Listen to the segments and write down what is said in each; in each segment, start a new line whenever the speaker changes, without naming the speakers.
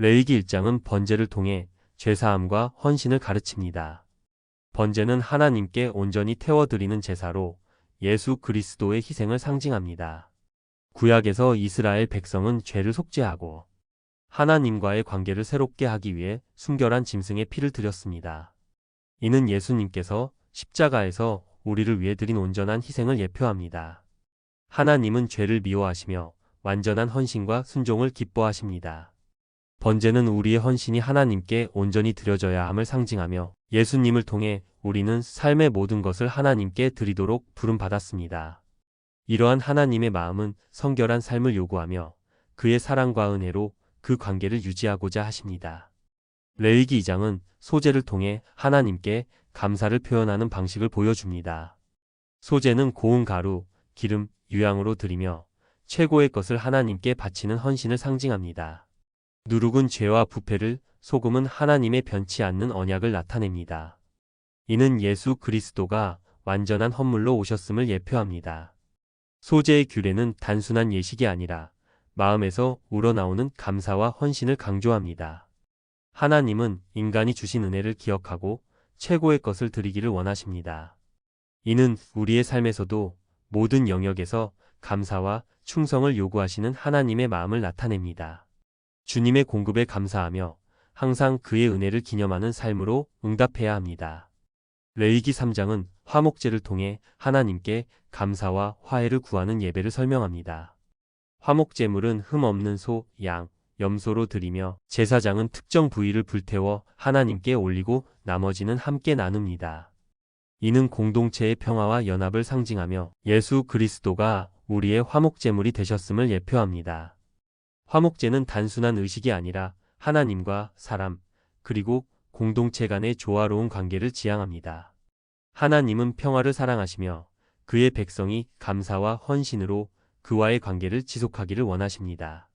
레위기 1장은 번제를 통해 죄사함과 헌신을 가르칩니다. 번제는 하나님께 온전히 태워드리는 제사로 예수 그리스도의 희생을 상징합니다. 구약에서 이스라엘 백성은 죄를 속죄하고 하나님과의 관계를 새롭게 하기 위해 순결한 짐승의 피를 드렸습니다. 이는 예수님께서 십자가에서 우리를 위해 드린 온전한 희생을 예표합니다. 하나님은 죄를 미워하시며 완전한 헌신과 순종을 기뻐하십니다. 번제는 우리의 헌신이 하나님께 온전히 드려져야 함을 상징하며 예수님을 통해 우리는 삶의 모든 것을 하나님께 드리도록 부름받았습니다. 이러한 하나님의 마음은 성결한 삶을 요구하며 그의 사랑과 은혜로 그 관계를 유지하고자 하십니다. 레위기 2장은 소제를 통해 하나님께 감사를 표현하는 방식을 보여줍니다. 소제는 고운 가루, 기름, 유향으로 드리며 최고의 것을 하나님께 바치는 헌신을 상징합니다. 누룩은 죄와 부패를, 소금은 하나님의 변치 않는 언약을 나타냅니다. 이는 예수 그리스도가 완전한 헌물로 오셨음을 예표합니다. 소제의 규례는 단순한 예식이 아니라 마음에서 우러나오는 감사와 헌신을 강조합니다. 하나님은 인간이 주신 은혜를 기억하고 최고의 것을 드리기를 원하십니다. 이는 우리의 삶에서도 모든 영역에서 감사와 충성을 요구하시는 하나님의 마음을 나타냅니다. 주님의 공급에 감사하며 항상 그의 은혜를 기념하는 삶으로 응답해야 합니다. 레위기 3장은 화목제를 통해 하나님께 감사와 화해를 구하는 예배를 설명합니다. 화목제물은 흠 없는 소, 양, 염소로 드리며 제사장은 특정 부위를 불태워 하나님께 올리고 나머지는 함께 나눕니다. 이는 공동체의 평화와 연합을 상징하며 예수 그리스도가 우리의 화목제물이 되셨음을 예표합니다. 화목제는 단순한 의식이 아니라 하나님과 사람, 그리고 공동체 간의 조화로운 관계를 지향합니다. 하나님은 평화를 사랑하시며 그의 백성이 감사와 헌신으로 그와의 관계를 지속하기를 원하십니다.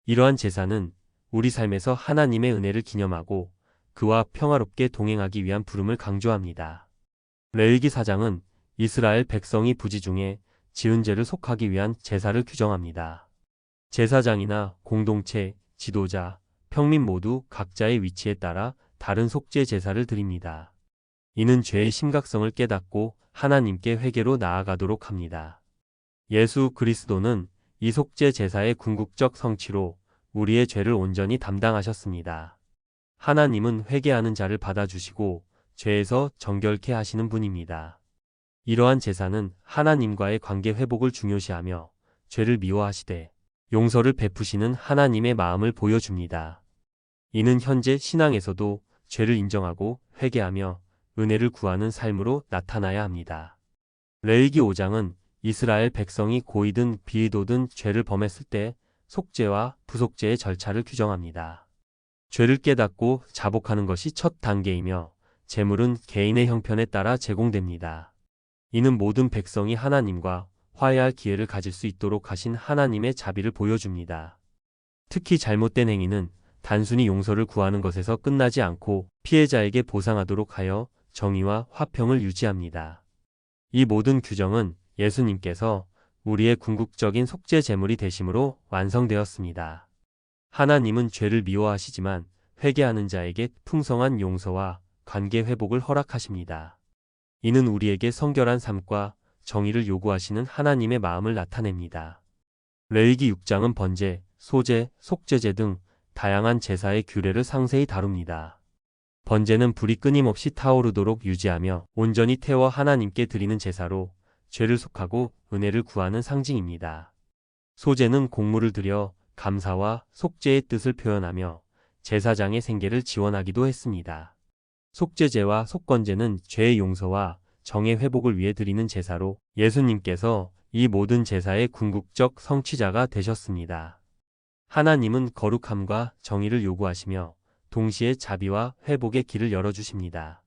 이러한 제사는 우리 삶에서 하나님의 은혜를 기념하고 그와 평화롭게 동행하기 위한 부름을 강조합니다. 레위기 4장은 이스라엘 백성이 부지 중에 지은 죄를 속하기 위한 제사를 규정합니다. 제사장이나 공동체, 지도자, 평민 모두 각자의 위치에 따라 다른 속죄 제사를 드립니다. 이는 죄의 심각성을 깨닫고 하나님께 회개로 나아가도록 합니다. 예수 그리스도는 이 속죄 제사의 궁극적 성취로 우리의 죄를 온전히 담당하셨습니다. 하나님은 회개하는 자를 받아주시고 죄에서 정결케 하시는 분입니다. 이러한 제사는 하나님과의 관계 회복을 중요시하며 죄를 미워하시되 용서를 베푸시는 하나님의 마음을 보여줍니다. 이는 현재 신앙에서도 죄를 인정하고 회개하며 은혜를 구하는 삶으로 나타나야 합니다. 레위기 5장은 이스라엘 백성이 고의든 비의도든 죄를 범했을 때 속죄와 부속죄의 절차를 규정합니다. 죄를 깨닫고 자복하는 것이 첫 단계이며 제물은 개인의 형편에 따라 제공됩니다. 이는 모든 백성이 하나님과 화해할 기회를 가질 수 있도록 하신 하나님의 자비를 보여줍니다. 특히 잘못된 행위는 단순히 용서를 구하는 것에서 끝나지 않고 피해자에게 보상하도록 하여 정의와 화평을 유지합니다. 이 모든 규정은 예수님께서 우리의 궁극적인 속죄 제물이 되심으로 완성되었습니다. 하나님은 죄를 미워하시지만 회개하는 자에게 풍성한 용서와 관계 회복을 허락하십니다. 이는 우리에게 성결한 삶과 정의를 요구하시는 하나님의 마음을 나타냅니다. 레위기 6장은 번제, 소제, 속죄제 등 다양한 제사의 규례를 상세히 다룹니다. 번제는 불이 끊임없이 타오르도록 유지하며 온전히 태워 하나님께 드리는 제사로 죄를 속하고 은혜를 구하는 상징입니다. 소제는 곡물을 드려 감사와 속죄의 뜻을 표현하며 제사장의 생계를 지원하기도 했습니다. 속죄제와 속건제는 죄의 용서와 정의 회복을 위해 드리는 제사로 예수님께서 이 모든 제사의 궁극적 성취자가 되셨습니다. 하나님은 거룩함과 정의를 요구하시며 동시에 자비와 회복의 길을 열어주십니다.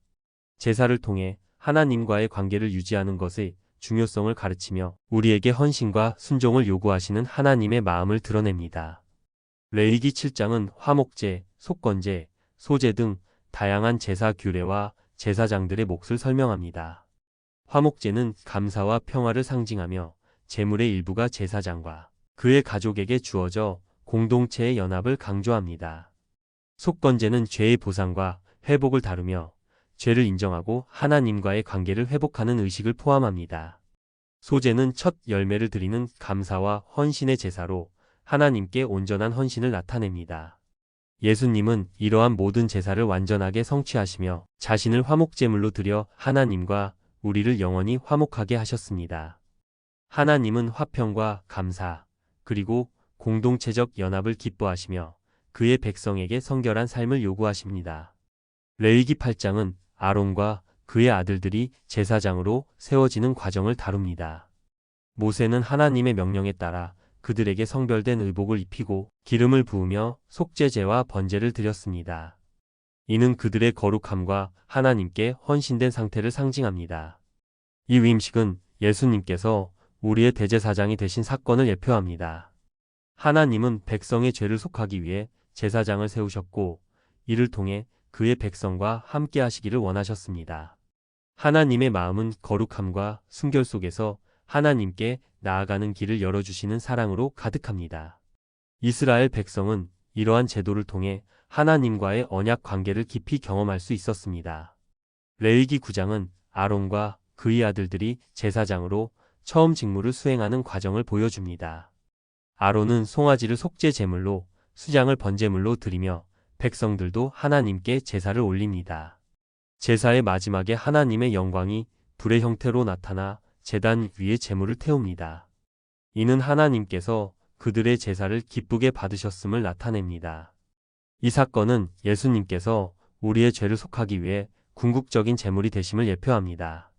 제사를 통해 하나님과의 관계를 유지하는 것의 중요성을 가르치며 우리에게 헌신과 순종을 요구하시는 하나님의 마음을 드러냅니다. 레위기 7장은 화목제, 속건제, 소제 등 다양한 제사 규례와 제사장들의 몫을 설명합니다. 화목제는 감사와 평화를 상징하며 제물의 일부가 제사장과 그의 가족에게 주어져 공동체의 연합을 강조합니다. 속건제는 죄의 보상과 회복을 다루며 죄를 인정하고 하나님과의 관계를 회복하는 의식을 포함합니다. 소제는 첫 열매를 드리는 감사와 헌신의 제사로 하나님께 온전한 헌신을 나타냅니다. 예수님은 이러한 모든 제사를 완전하게 성취하시며 자신을 화목제물로 드려 하나님과 우리를 영원히 화목하게 하셨습니다. 하나님은 화평과 감사, 그리고 공동체적 연합을 기뻐하시며 그의 백성에게 성결한 삶을 요구하십니다. 레위기 8장은 아론과 그의 아들들이 제사장으로 세워지는 과정을 다룹니다. 모세는 하나님의 명령에 따라 그들에게 성별된 의복을 입히고 기름을 부으며 속죄제와 번제를 드렸습니다. 이는 그들의 거룩함과 하나님께 헌신된 상태를 상징합니다. 이 위임식은 예수님께서 우리의 대제사장이 되신 사건을 예표합니다. 하나님은 백성의 죄를 속하기 위해 제사장을 세우셨고 이를 통해 그의 백성과 함께 하시기를 원하셨습니다. 하나님의 마음은 거룩함과 순결 속에서 하나님께 나아가는 길을 열어주시는 사랑으로 가득합니다. 이스라엘 백성은 이러한 제도를 통해 하나님과의 언약 관계를 깊이 경험할 수 있었습니다. 레위기 9장은 아론과 그의 아들들이 제사장으로 처음 직무를 수행하는 과정을 보여줍니다. 아론은 송아지를 속죄 제물로, 수장을 번제물로 드리며 백성들도 하나님께 제사를 올립니다. 제사의 마지막에 하나님의 영광이 불의 형태로 나타나 제단 위에 제물을 태웁니다. 이는 하나님께서 그들의 제사를 기쁘게 받으셨음을 나타냅니다. 이 사건은 예수님께서 우리의 죄를 속하기 위해 궁극적인 제물이 되심을 예표합니다.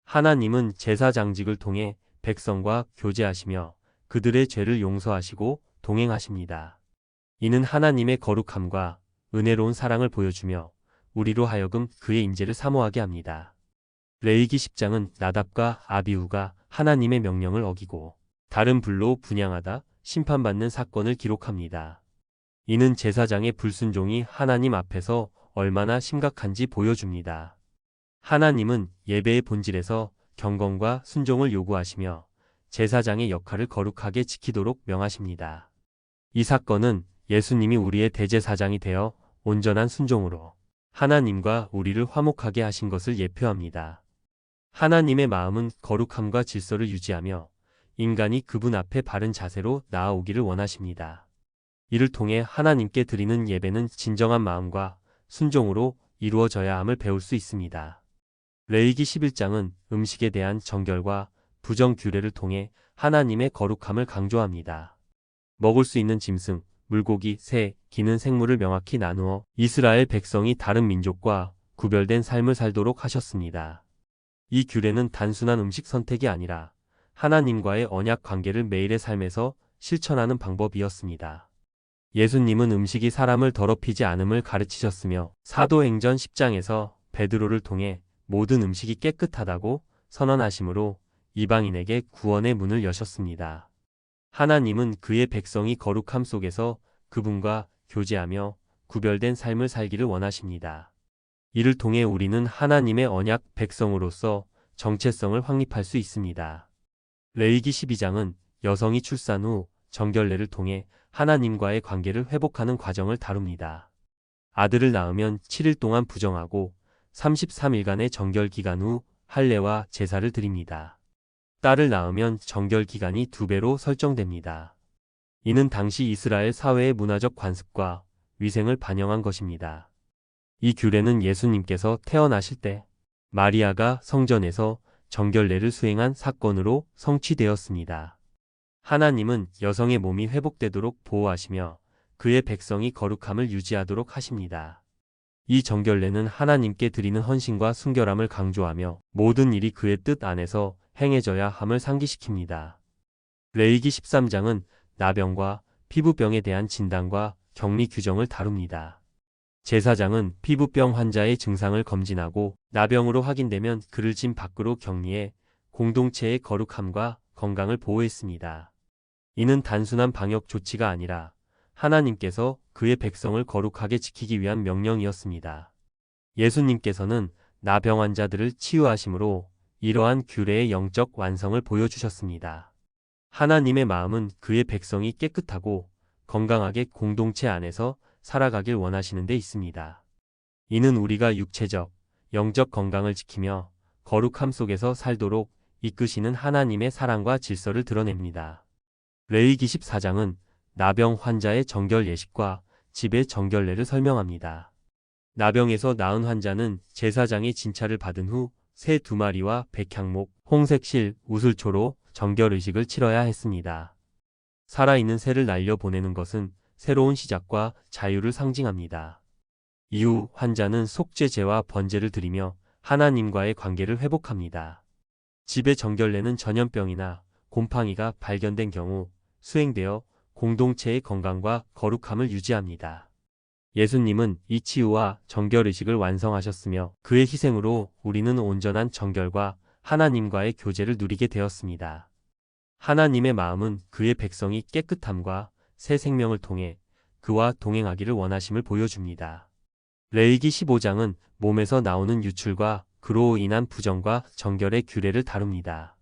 하나님은 제사장직을 통해 백성과 교제하시며 그들의 죄를 용서하시고 동행하십니다. 이는 하나님의 거룩함과 은혜로운 사랑을 보여주며 우리로 하여금 그의 인재를 사모하게 합니다. 레위기 10장은 나답과 아비후가 하나님의 명령을 어기고 다른 불로 분향하다 심판받는 사건을 기록합니다. 이는 제사장의 불순종이 하나님 앞에서 얼마나 심각한지 보여줍니다. 하나님은 예배의 본질에서 경건과 순종을 요구하시며 제사장의 역할을 거룩하게 지키도록 명하십니다. 이 사건은 예수님이 우리의 대제사장이 되어 온전한 순종으로 하나님과 우리를 화목하게 하신 것을 예표합니다. 하나님의 마음은 거룩함과 질서를 유지하며 인간이 그분 앞에 바른 자세로 나아오기를 원하십니다. 이를 통해 하나님께 드리는 예배는 진정한 마음과 순종으로 이루어져야 함을 배울 수 있습니다. 레위기 11장은 음식에 대한 정결과 부정 규례를 통해 하나님의 거룩함을 강조합니다. 먹을 수 있는 짐승, 물고기, 새, 기는 생물을 명확히 나누어 이스라엘 백성이 다른 민족과 구별된 삶을 살도록 하셨습니다. 이 규례는 단순한 음식 선택이 아니라 하나님과의 언약 관계를 매일의 삶에서 실천하는 방법이었습니다. 예수님은 음식이 사람을 더럽히지 않음을 가르치셨으며 사도행전 10장에서 베드로를 통해 모든 음식이 깨끗하다고 선언하심으로 이방인에게 구원의 문을 여셨습니다. 하나님은 그의 백성이 거룩함 속에서 그분과 교제하며 구별된 삶을 살기를 원하십니다. 이를 통해 우리는 하나님의 언약 백성으로서 정체성을 확립할 수 있습니다. 레위기 12장은 여성이 출산 후 정결례를 통해 하나님과의 관계를 회복하는 과정을 다룹니다. 아들을 낳으면 7일 동안 부정하고 33일간의 정결 기간 후 할례와 제사를 드립니다. 딸을 낳으면 정결 기간이 2배로 설정됩니다. 이는 당시 이스라엘 사회의 문화적 관습과 위생을 반영한 것입니다. 이 규례는 예수님께서 태어나실 때 마리아가 성전에서 정결례를 수행한 사건으로 성취되었습니다. 하나님은 여성의 몸이 회복되도록 보호하시며 그의 백성이 거룩함을 유지하도록 하십니다. 이 정결례는 하나님께 드리는 헌신과 순결함을 강조하며 모든 일이 그의 뜻 안에서 행해져야 함을 상기시킵니다. 레위기 13장은 나병과 피부병에 대한 진단과 격리 규정을 다룹니다. 제사장은 피부병 환자의 증상을 검진하고 나병으로 확인되면 그를 진 밖으로 격리해 공동체의 거룩함과 건강을 보호했습니다. 이는 단순한 방역 조치가 아니라 하나님께서 그의 백성을 거룩하게 지키기 위한 명령이었습니다. 예수님께서는 나병 환자들을 치유하심으로 이러한 규례의 영적 완성을 보여주셨습니다. 하나님의 마음은 그의 백성이 깨끗하고 건강하게 공동체 안에서 살아가길 원하시는 데 있습니다. 이는 우리가 육체적, 영적 건강을 지키며 거룩함 속에서 살도록 이끄시는 하나님의 사랑과 질서를 드러냅니다. 레위기 14장은 나병 환자의 정결 예식과 집의 정결례를 설명합니다. 나병에서 나은 환자는 제사장의 진찰을 받은 후 새 2마리와 백향목, 홍색실, 우슬초로 정결의식을 치러야 했습니다. 살아있는 새를 날려보내는 것은 새로운 시작과 자유를 상징합니다. 이후 환자는 속죄제와 번제를 드리며 하나님과의 관계를 회복합니다. 집의 정결례는 전염병이나 곰팡이가 발견된 경우 수행되어 공동체의 건강과 거룩함을 유지합니다. 예수님은 이 치유와 정결의식을 완성하셨으며 그의 희생으로 우리는 온전한 정결과 하나님과의 교제를 누리게 되었습니다. 하나님의 마음은 그의 백성이 깨끗함과 새 생명을 통해 그와 동행하기를 원하심을 보여줍니다. 레위기 15장은 몸에서 나오는 유출과 그로 인한 부정과 정결의 규례를 다룹니다.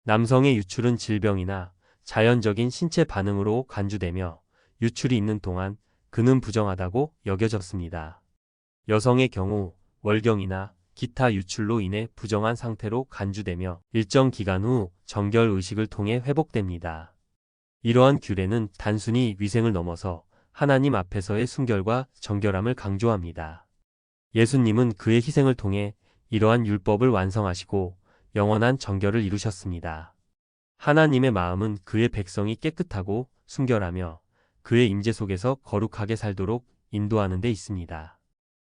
남성의 유출은 질병이나 자연적인 신체 반응으로 간주되며 유출이 있는 동안 그는 부정하다고 여겨졌습니다. 여성의 경우 월경이나 기타 유출로 인해 부정한 상태로 간주되며 일정 기간 후 정결 의식을 통해 회복됩니다. 이러한 규례는 단순히 위생을 넘어서 하나님 앞에서의 순결과 정결함을 강조합니다. 예수님은 그의 희생을 통해 이러한 율법을 완성하시고 영원한 정결을 이루셨습니다. 하나님의 마음은 그의 백성이 깨끗하고 순결하며 그의 임재 속에서 거룩하게 살도록 인도하는 데 있습니다.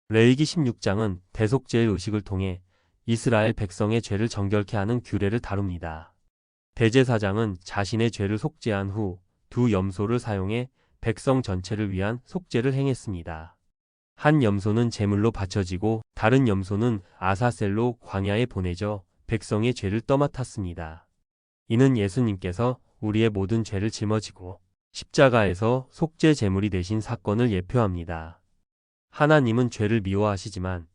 레위기 16장은 대속죄의 의식을 통해 이스라엘 백성의 죄를 정결케 하는 규례를 다룹니다. 대제사장은 자신의 죄를 속죄한 후 2 염소를 사용해 백성 전체를 위한 속죄를 행했습니다. 한 염소는 제물로 바쳐지고 다른 염소는 아사셀로 광야에 보내져 백성의 죄를 떠맡았습니다. 이는 예수님께서 우리의 모든 죄를 짊어지고 십자가에서 속죄 제물이 되신 사건을 예표합니다. 하나님은 죄를 미워하시지만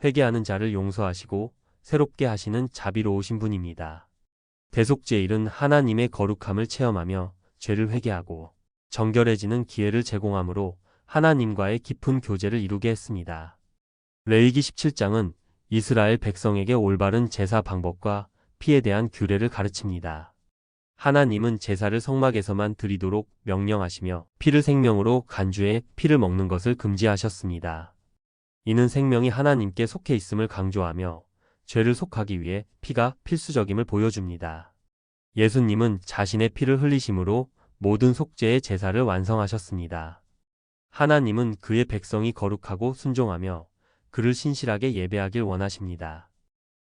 회개하는 자를 용서하시고 새롭게 하시는 자비로우신 분입니다. 대속죄일은 하나님의 거룩함을 체험하며 죄를 회개하고 정결해지는 기회를 제공하므로 하나님과의 깊은 교제를 이루게 했습니다. 레위기 17장은 이스라엘 백성에게 올바른 제사 방법과 피에 대한 규례를 가르칩니다. 하나님은 제사를 성막에서만 드리도록 명령하시며 피를 생명으로 간주해 피를 먹는 것을 금지하셨습니다. 이는 생명이 하나님께 속해 있음을 강조하며 죄를 속하기 위해 피가 필수적임을 보여줍니다. 예수님은 자신의 피를 흘리심으로 모든 속죄의 제사를 완성하셨습니다. 하나님은 그의 백성이 거룩하고 순종하며 그를 신실하게 예배하길 원하십니다.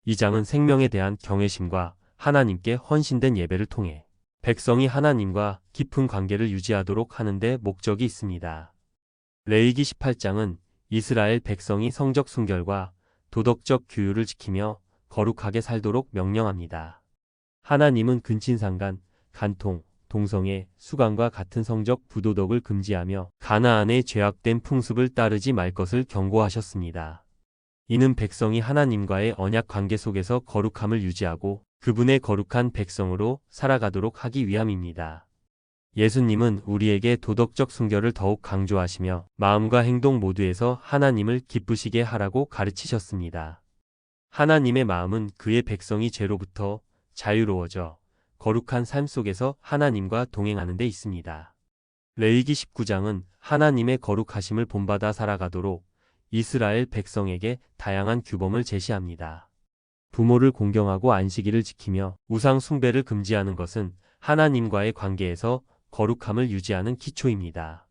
이 장은 생명에 대한 경외심과 하나님께 헌신된 예배를 통해 백성이 하나님과 깊은 관계를 유지하도록 하는 데 목적이 있습니다. 레위기 18장은 이스라엘 백성이 성적 순결과 도덕적 규율을 지키며 거룩하게 살도록 명령합니다. 하나님은 근친상간, 간통, 동성애, 수간과 같은 성적 부도덕을 금지하며 가나안의 죄악된 풍습을 따르지 말 것을 경고하셨습니다. 이는 백성이 하나님과의 언약 관계 속에서 거룩함을 유지하고 그분의 거룩한 백성으로 살아가도록 하기 위함입니다. 예수님은 우리에게 도덕적 순결을 더욱 강조하시며 마음과 행동 모두에서 하나님을 기쁘시게 하라고 가르치셨습니다. 하나님의 마음은 그의 백성이 죄로부터 자유로워져 거룩한 삶 속에서 하나님과 동행하는 데 있습니다. 레위기 19장은 하나님의 거룩하심을 본받아 살아가도록 이스라엘 백성에게 다양한 규범을 제시합니다. 부모를 공경하고 안식일을 지키며 우상 숭배를 금지하는 것은 하나님과의 관계에서 거룩함을 유지하는 기초입니다.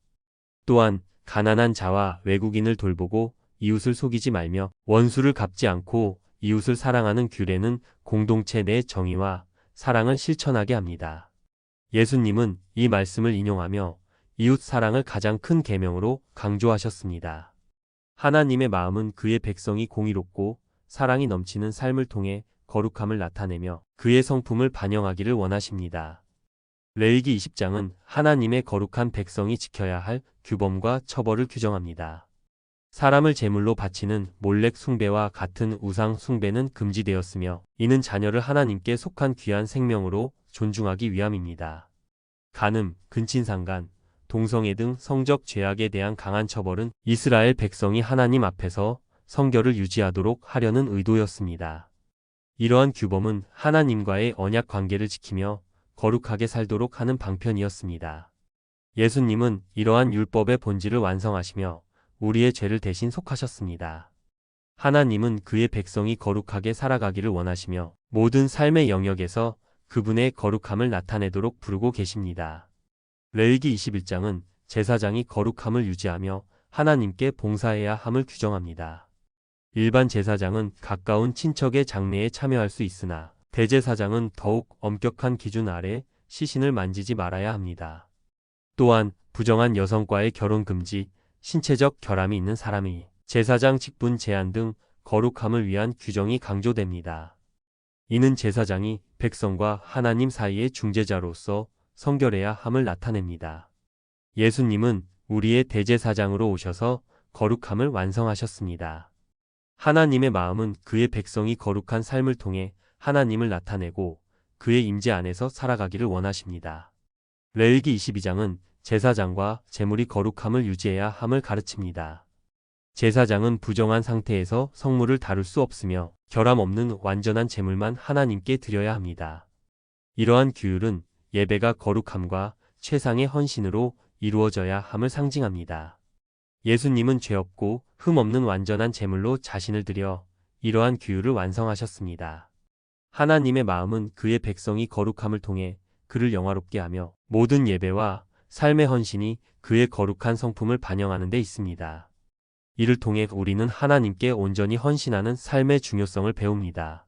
또한 가난한 자와 외국인을 돌보고 이웃을 속이지 말며 원수를 갚지 않고 이웃을 사랑하는 규례는 공동체 내 정의와 사랑을 실천하게 합니다. 예수님은 이 말씀을 인용하며 이웃 사랑을 가장 큰 계명으로 강조하셨습니다. 하나님의 마음은 그의 백성이 공의롭고 사랑이 넘치는 삶을 통해 거룩함을 나타내며 그의 성품을 반영하기를 원하십니다. 레위기 20장은 하나님의 거룩한 백성이 지켜야 할 규범과 처벌을 규정합니다. 사람을 제물로 바치는 몰렉 숭배와 같은 우상 숭배는 금지되었으며 이는 자녀를 하나님께 속한 귀한 생명으로 존중하기 위함입니다. 간음, 근친상간, 동성애 등 성적 죄악에 대한 강한 처벌은 이스라엘 백성이 하나님 앞에서 성결을 유지하도록 하려는 의도였습니다. 이러한 규범은 하나님과의 언약 관계를 지키며 거룩하게 살도록 하는 방편이었습니다. 예수님은 이러한 율법의 본질을 완성하시며 우리의 죄를 대신 속하셨습니다. 하나님은 그의 백성이 거룩하게 살아가기를 원하시며 모든 삶의 영역에서 그분의 거룩함을 나타내도록 부르고 계십니다. 레위기 21장은 제사장이 거룩함을 유지하며 하나님께 봉사해야 함을 규정합니다. 일반 제사장은 가까운 친척의 장례에 참여할 수 있으나 대제사장은 더욱 엄격한 기준 아래 시신을 만지지 말아야 합니다. 또한 부정한 여성과의 결혼 금지, 신체적 결함이 있는 사람이 제사장 직분 제한 등 거룩함을 위한 규정이 강조됩니다. 이는 제사장이 백성과 하나님 사이의 중재자로서 성결해야 함을 나타냅니다. 예수님은 우리의 대제사장으로 오셔서 거룩함을 완성하셨습니다. 하나님의 마음은 그의 백성이 거룩한 삶을 통해 하나님을 나타내고 그의 임재 안에서 살아가기를 원하십니다. 레위기 22장은 제사장과 제물이 거룩함을 유지해야 함을 가르칩니다. 제사장은 부정한 상태에서 성물을 다룰 수 없으며 결함 없는 완전한 제물만 하나님께 드려야 합니다. 이러한 규율은 예배가 거룩함과 최상의 헌신으로 이루어져야 함을 상징합니다. 예수님은 죄 없고 흠 없는 완전한 제물로 자신을 드려 이러한 규율을 완성하셨습니다. 하나님의 마음은 그의 백성이 거룩함을 통해 그를 영화롭게 하며 모든 예배와 삶의 헌신이 그의 거룩한 성품을 반영하는 데 있습니다. 이를 통해 우리는 하나님께 온전히 헌신하는 삶의 중요성을 배웁니다.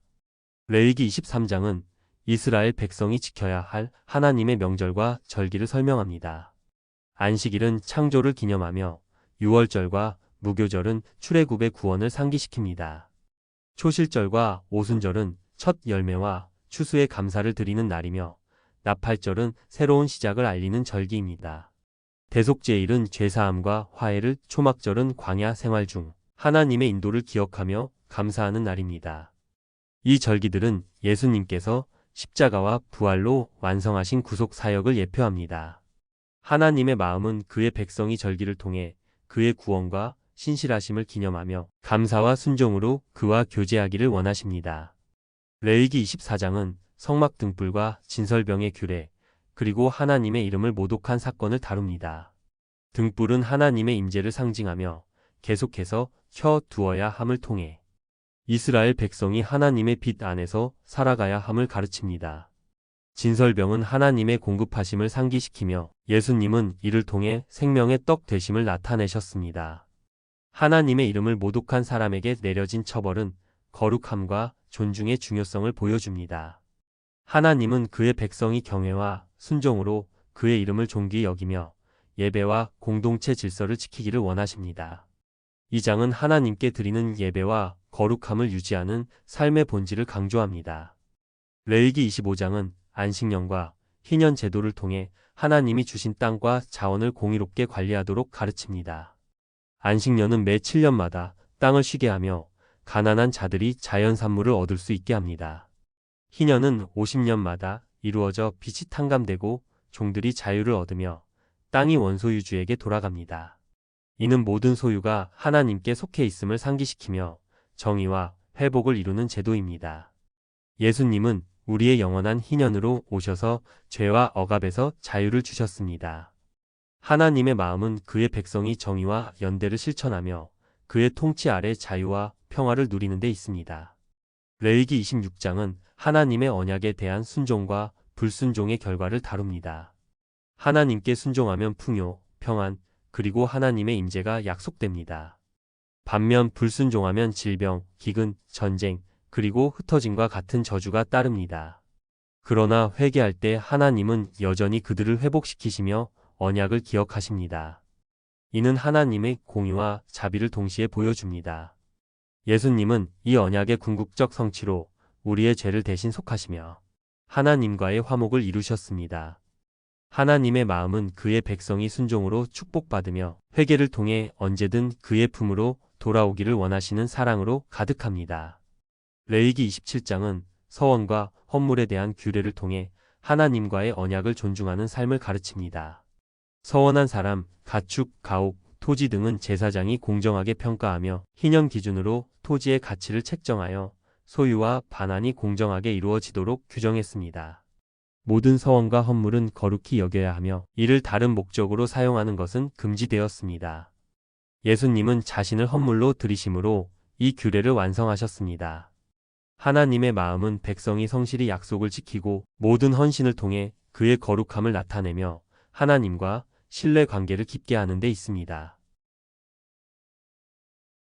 레위기 23장은 이스라엘 백성이 지켜야 할 하나님의 명절과 절기를 설명합니다. 안식일은 창조를 기념하며 유월절과 무교절은 출애굽의 구원을 상기시킵니다. 초실절과 오순절은 첫 열매와 추수의 감사를 드리는 날이며 나팔절은 새로운 시작을 알리는 절기입니다. 대속제일은 죄사함과 화해를, 초막절은 광야 생활 중 하나님의 인도를 기억하며 감사하는 날입니다. 이 절기들은 예수님께서 십자가와 부활로 완성하신 구속 사역을 예표합니다. 하나님의 마음은 그의 백성이 절기를 통해 그의 구원과 신실하심을 기념하며 감사와 순종으로 그와 교제하기를 원하십니다. 레위기 24장은 성막 등불과 진설병의 규례, 그리고 하나님의 이름을 모독한 사건을 다룹니다. 등불은 하나님의 임재를 상징하며 계속해서 켜 두어야 함을 통해 이스라엘 백성이 하나님의 빛 안에서 살아가야 함을 가르칩니다. 진설병은 하나님의 공급하심을 상기시키며 예수님은 이를 통해 생명의 떡 되심을 나타내셨습니다. 하나님의 이름을 모독한 사람에게 내려진 처벌은 거룩함과 존중의 중요성을 보여줍니다. 하나님은 그의 백성이 경외와 순종으로 그의 이름을 존귀히 여기며 예배와 공동체 질서를 지키기를 원하십니다. 이 장은 하나님께 드리는 예배와 거룩함을 유지하는 삶의 본질을 강조합니다. 레위기 25장은 안식년과 희년 제도를 통해 하나님이 주신 땅과 자원을 공의롭게 관리하도록 가르칩니다. 안식년은 매 7년마다 땅을 쉬게 하며 가난한 자들이 자연 산물을 얻을 수 있게 합니다. 희년은 50년마다 이루어져 빚이 탕감되고 종들이 자유를 얻으며 땅이 원소유주에게 돌아갑니다. 이는 모든 소유가 하나님께 속해 있음을 상기시키며 정의와 회복을 이루는 제도입니다. 예수님은 우리의 영원한 희년으로 오셔서 죄와 억압에서 자유를 주셨습니다. 하나님의 마음은 그의 백성이 정의와 연대를 실천하며 그의 통치 아래 자유와 평화를 누리는 데 있습니다. 레위기 26장은 하나님의 언약에 대한 순종과 불순종의 결과를 다룹니다. 하나님께 순종하면 풍요, 평안, 그리고 하나님의 임재가 약속됩니다. 반면 불순종하면 질병, 기근, 전쟁, 그리고 흩어짐과 같은 저주가 따릅니다. 그러나 회개할 때 하나님은 여전히 그들을 회복시키시며 언약을 기억하십니다. 이는 하나님의 공의와 자비를 동시에 보여줍니다. 예수님은 이 언약의 궁극적 성취로 우리의 죄를 대신 속하시며 하나님과의 화목을 이루셨습니다. 하나님의 마음은 그의 백성이 순종으로 축복받으며 회개를 통해 언제든 그의 품으로 돌아오기를 원하시는 사랑으로 가득합니다. 레위기 27장은 서원과 헌물에 대한 규례를 통해 하나님과의 언약을 존중하는 삶을 가르칩니다. 서원한 사람, 가축, 가옥, 토지 등은 제사장이 공정하게 평가하며 희년 기준으로 토지의 가치를 책정하여 소유와 반환이 공정하게 이루어지도록 규정했습니다. 모든 서원과 헌물은 거룩히 여겨야 하며 이를 다른 목적으로 사용하는 것은 금지되었습니다. 예수님은 자신을 헌물로 드리심으로 이 규례를 완성하셨습니다. 하나님의 마음은 백성이 성실히 약속을 지키고 모든 헌신을 통해 그의 거룩함을 나타내며 하나님과 신뢰 관계를 깊게 하는 데 있습니다.